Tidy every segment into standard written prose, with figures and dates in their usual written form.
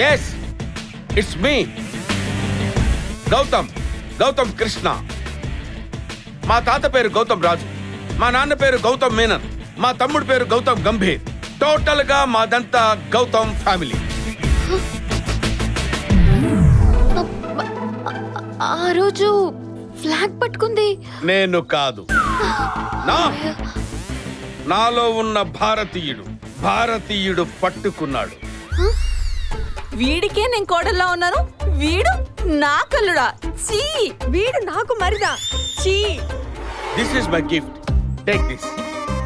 Yes it's me Gautam Krishna. మా తాత పేరు గౌతమ్ రాజు, మా నాన్న పేరు గౌతమ్ మేనన్, మా తమ్ముడు పేరు గౌతమ్ గంభీర్. టోటల్ గా మాదంతా గౌతమ్ ఫ్యామిలీ. ఆ రోజు ఫ్లాగ్ పట్టుకుంది నేను కాదు, నాలో ఉన్న భారతీయుడు పట్టుకున్నాడు. వీడికే నేను కోడల్లా ఉన్నాను, వీడు నా కల్లుడా. చీ, వీడు నాకు మరిదా. చీ. This is my gift, take this.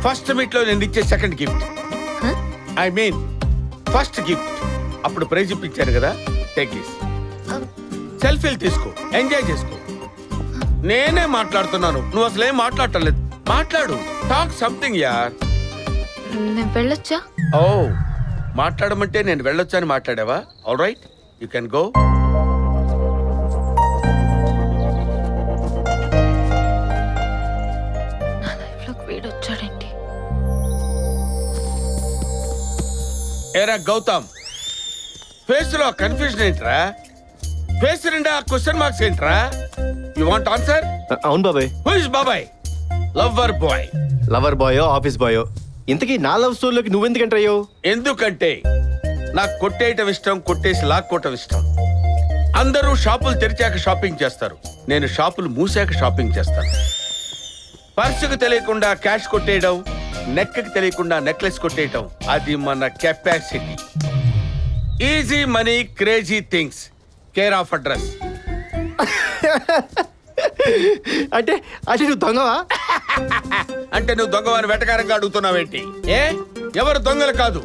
First meet లో నేను ఇచ్చే second gift. I mean first gift. అప్పుడు ప్రైజ్ ఇప్పించాను కదా, టేక్ దిస్. సెల్ఫీలు తీసుకో, ఎంజాయ్ చేసుకో. నేనే మాట్లాడుతున్నాను, నువ్వు అసలు ఏం మాట్లాడటలేదు. మాట్లాడు, టాక్ సంథింగ్ యార్. నేను వెళ్ళొచ్చా? ఓ, మాట్లాడమంటే నేను వెళ్ళొచ్చా అని మాట్లాడావా? All right, you can go. నా లైఫ్ లోకి వీడొచ్చాడేంటి? ఏరా గౌతమ్, ఫేస్ లో కన్ఫ్యూజన్ ఏంట్రా? ఫేస్ నిండా క్వశ్చన్ మార్క్స్ ఏంట్రా? You want answer? అవును బాబాయ్. హూ ఇస్ బాబాయ్? Lover boy. లవర్ బాయో ఆఫీస్ బాయో, ఇంతకీ నా లవ్ స్టోరీలోకి నువ్వెందుకు ఎంటర్ అయ్యావు? ఎందుకంటే నాకు కొట్టేయటం ఇష్టం, కొట్టేసి లాక్కోవటం ఇష్టం. అందరూ షాపులు తెరిచాక షాపింగ్ చేస్తారు, నేను షాపులు మూసాక షాపింగ్ చేస్తాను. పర్సుకు తెలియకుండా క్యాష్ కొట్టేయడం, నెక్కి తెలియకుండా నెక్లెస్ కొట్టేయడం, అది మన capacity. Easy money, crazy things, care of address. అంటే అంటే నువ్వు దొంగవా? అంటే నువ్వు దొంగవాని వెటకారంగా అడుగుతున్నావేంటి? ఏ, ఎవరు దొంగలు కాదు.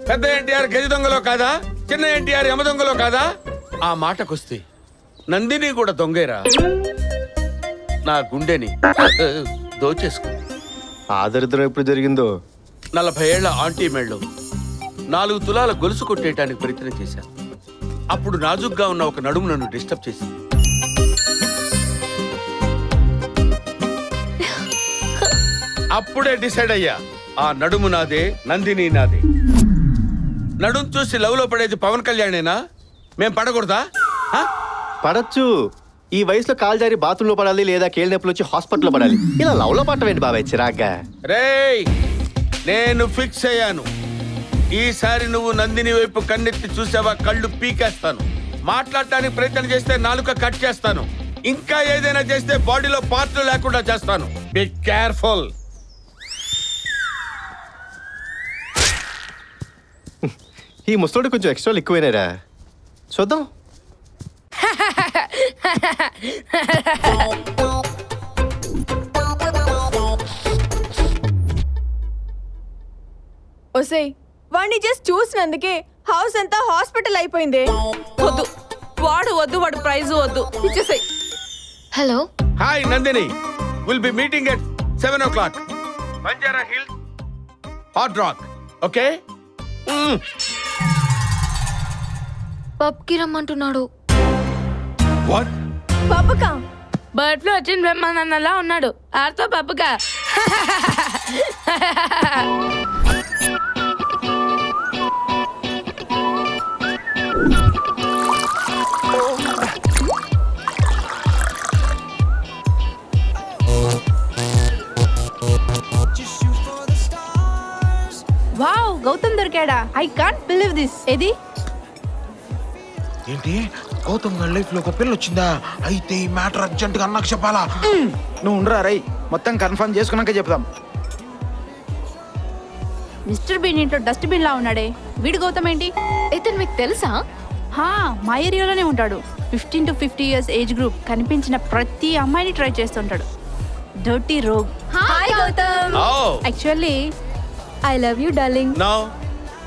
పెద్ద ఎన్టీఆర్ గది దొంగలో కాదా, చిన్న ఎన్టీఆర్ యమ దొంగలో కాదా? ఆ మాటకొస్తే నందిని కూడా దొంగేరా. నా గుండెని దోచేసుకో. ఆ దరిద్రం ఎప్పుడు జరిగిందో? 40 ఏళ్ల ఆంటీ మెళ్ళు 4 తులాల గొలుసు కొట్టేయటానికి ప్రయత్నం చేశాను. అప్పుడు నాజుగ్గా ఉన్న ఒక నడుము నన్ను డిస్టర్బ్ చేసింది. అప్పుడే డిసైడ్ అయ్యా, ఆ నడుము నాదే, నందిని నాదే. నడుము చూసి లవ్ లో పడేది పవన్ కళ్యాణేనా? మేం పడకూడదా? పడచ్చు. ఈ వయసులో కాలు జారి బాత్రూంలో పడాలి, లేదా కేళ్ళ నొప్పులు వచ్చి హాస్పిటల్లో పడాలి. ఇలా లవ్ లో పట్టవేంటి బాబాయ్ చిరాగ్గా? రేయ్, నేను ఫిక్స్ అయ్యాను. ఈసారి నువ్వు నందిని వైపు కన్నెత్తి చూసావా, కళ్ళు పీకేస్తాను. మాట్లాడటానికి ప్రయత్నం చేస్తే నాలుక కట్ చేస్తాను. ఇంకా ఏదైనా చేస్తే బాడీలో పార్ట్లు లేకుండా చేస్తాను. Be careful. ఈ ముసలోడు కొంచెం ఎక్స్ట్రా ఎక్కువైనారా? చూద్దాం. ఒసేయ్, వాడిని జస్ట్ చూసినందుకే హౌస్ అంతా హాస్పిటల్ అయిపోయింది. వద్దు, వాడు ప్రైజ్ వద్దు, ఇచ్చేసాయి. Hello, hi Nandini, will be meeting at 7 o'clock. Banjara Hills, Hot Rock. Okay? పబ్కి రమ్మంటున్నాడు. వాట్? పబ్బకా? బర్డ్ ఫ్లూ వచ్చిన బ్రహ్మానందలా ఉన్నాడు. ఆర్తో పప్పుగా. వావ్, గౌతమ్ దొరికాడా? I can't believe this. ఏది? ఏంటి, గౌతమ్ గారి లైఫ్ లో ఒక పిల్ల వచ్చిందా? అయితే ఈ మ్యాటర్ అర్జెంట్ గా అన్నకు చెప్పాలా? నువ్వు ఉండరా రై, మొత్తం కన్ఫర్మ్ చేసుకున్నాక చెప్తాం. మిస్టర్ బీన్ ఇంట్లో డస్ట్ బిన్ లా ఉన్నాడే, వీడు గౌతమ్ ఏంటి? ఇతను మీకు తెలుసా? హా, మా ఏరియాలోనే ఉంటాడు. 15 to 50 years ఏజ్ గ్రూప్. కనిపించిన ప్రతి అమ్మాయిని ట్రై చేస్తుంటాడు. Dirty rogue. Hi Gautam. Actually I love you darling.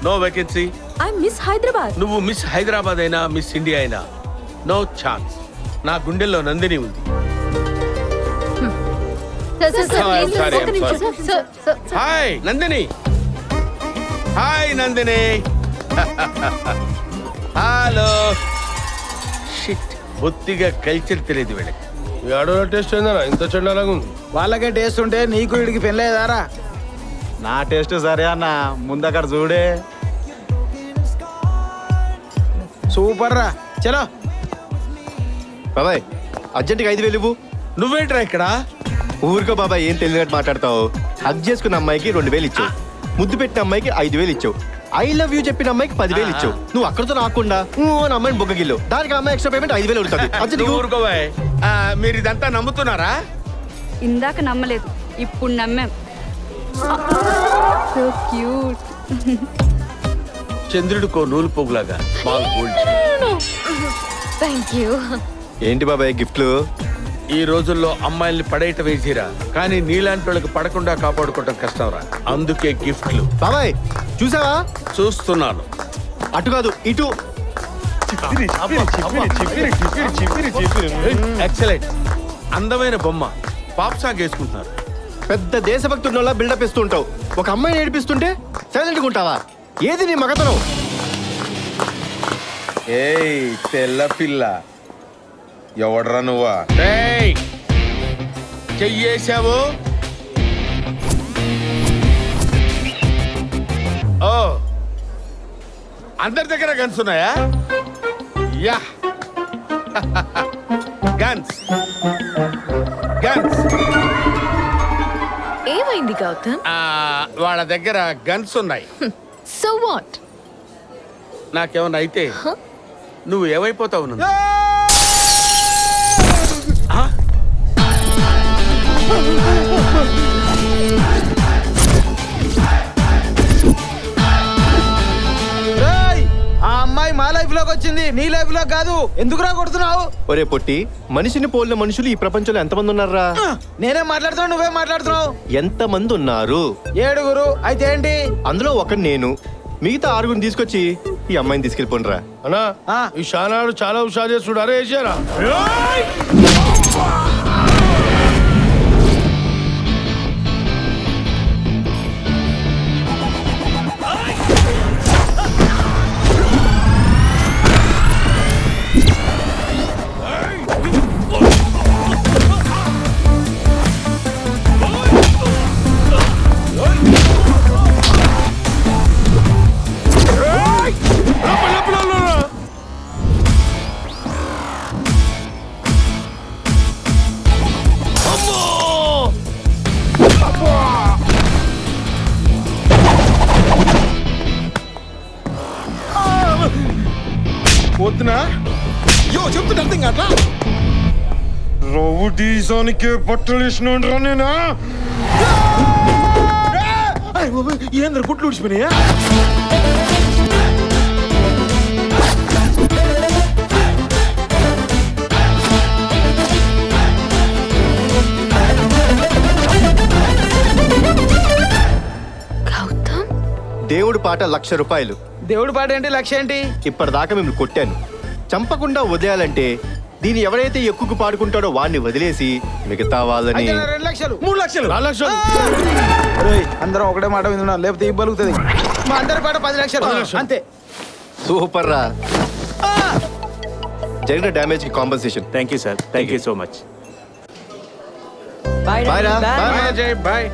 No vacancy. I miss Hyderabad. నువ్వు మిస్ హైదరాబాద్ అయినా మిస్ ఇండియా అయినా నో ఛాన్స్. నా గుండెల్లో నందిని ఉంది. Hi Nandini. Hi Nandini. Hello. Shit, బొత్తిగా కల్చర్ తెలియదు వీళ్ళకి. ఏడో టేస్ట్ అయిందా ఇంత చెడ్డలాగా ఉంది? వాళ్ళకే టేస్ట్ ఉంటే నీకు వీడికి పెళ్ళేదారా? నా టేస్ట్ సరే అన్న, ముందు అక్కడ చూడే. సూపర్ రా చలో. బాబాయ్ అర్జెంట్గా 5,000 ఇవ్వు. నువ్వేంట్రా ఇక్కడ? ఊరికో బాబాయ్, ఏం తెలియనట్టు మాట్లాడతావు. హగ్ చేసుకున్న అమ్మాయికి 2,000 ఇచ్చావు, ముద్దు పెట్టిన అమ్మాయికి 5,000 ఇచ్చావు, ఐ లవ్ యూ చెప్పిన అమ్మాయికి 10,000 ఇచ్చావు. నువ్వు అక్కడితో రాకుండా అని అమ్మాయిని బొగ్గగిల్లు, దానికి అమ్మాయి ఎక్స్ట్రా పేమెంట్ 5,000 ఉంటుంది. అర్జెంట్ ఊరుకోబాయ్. మీరు ఇదంతా నమ్ముతున్నారా? ఇందాక నమ్మలేదు, ఇప్పుడు నమ్మాం. So cute. చంద్రుడికో నూలు పోగులాగా బాల్ గోల్డ్. Thank you. ఏంటి బాబాయ్ గిఫ్ట్లు? ఈ రోజుల్లో అమ్మాయిల్ని పడేయటం వేసిరా, కానీ నీలాంటి వాళ్ళకి పడకుండా కాపాడుకోవటం కష్టంరా. అందుకే గిఫ్ట్లు. బాబాయ్ చూసావా? చూస్తున్నాను. అటు కాదు ఇటు. ఎక్సలెంట్. అందమైన బొమ్మ. పాప్ సాంగ్ వేసుకుంటున్నారు. పెద్ద దేశభక్తి ఉన్నోళ్ళ బిల్డప్ ఇస్తూ ఉంటావు. ఒక అమ్మాయిని ఏడిపిస్తుంటే సైలెంట్గా ఉంటావా? ఏది నీ మగతనం? ఏయ్ తెల్ల పిల్ల, ఎవడ్రా నువ్వా? ఏయ్! చెయ్యేశావు. ఓ, అందరి దగ్గర గన్స్ ఉన్నాయా? యా. Guns guns. ఏమైంది గౌతమ్? వాళ్ళ దగ్గర గన్స్ ఉన్నాయి. So what? నాకేమన్నా అయితే నువ్వు ఏమైపోతావు? నన్ను రేయ్, ఆ అమ్మాయి మా లైఫ్ లోకి వచ్చింది, నీ లైఫ్ లో కాదు. ఎందుకురా కొడుతున్నావు? ఒరే పొట్టి, మనిషిని పోలిన మనుషులు ఈ ప్రపంచంలో ఎంతమంది ఉన్నారా? నేనేం మాట్లాడుతున్నావు, నువ్వేం మాట్లాడుతున్నావు? ఎంతమంది ఉన్నారు? 7 అయితే ఏంటి? అందులో ఒకటి నేను. మిగతా 6 తీసుకొచ్చి ఈ అమ్మాయిని తీసుకెళ్ళిపోండిరా. అన్నా ఆ. ఈ షానాడు చాలా హుషారు చేస్తుడు. అరే వేసారా? వద్దునా చెప్తున్నా అర్థం కాట్లా. రౌడీజానికి బట్టలు వేసినా నేనా? ఏంద్ర గుట్లు ఉడిచిపోయినాయా? గౌతమ్, దేవుడి పాట 1,00,000 రూపాయలు. దేవుడి పాట ఏంటి, లక్ష్యం ఏంటి? ఇప్పటిదాకా మిమ్మల్ని కొట్టాను. చంపకుండా వదిలేయాలంటే దీన్ని ఎవరైతే ఎక్కువ పాడుకుంటాడో వాడిని వదిలేసి మిగతా వాళ్ళని. అయితే 2 లక్షలు. 3 లక్షలు. 4 లక్షలు. రేయ్, అందరం ఒకటే మాట వింటున్నాం, లేకపోతే ఇబ్బలుగుతుంది. మా అందరి పాట 10 లక్షలు అంతే. సూపర్ రా. జరిగిన డ్యామేజ్ కి compensation. Thank you sir, thank you so much. Bye రా. బాయ్.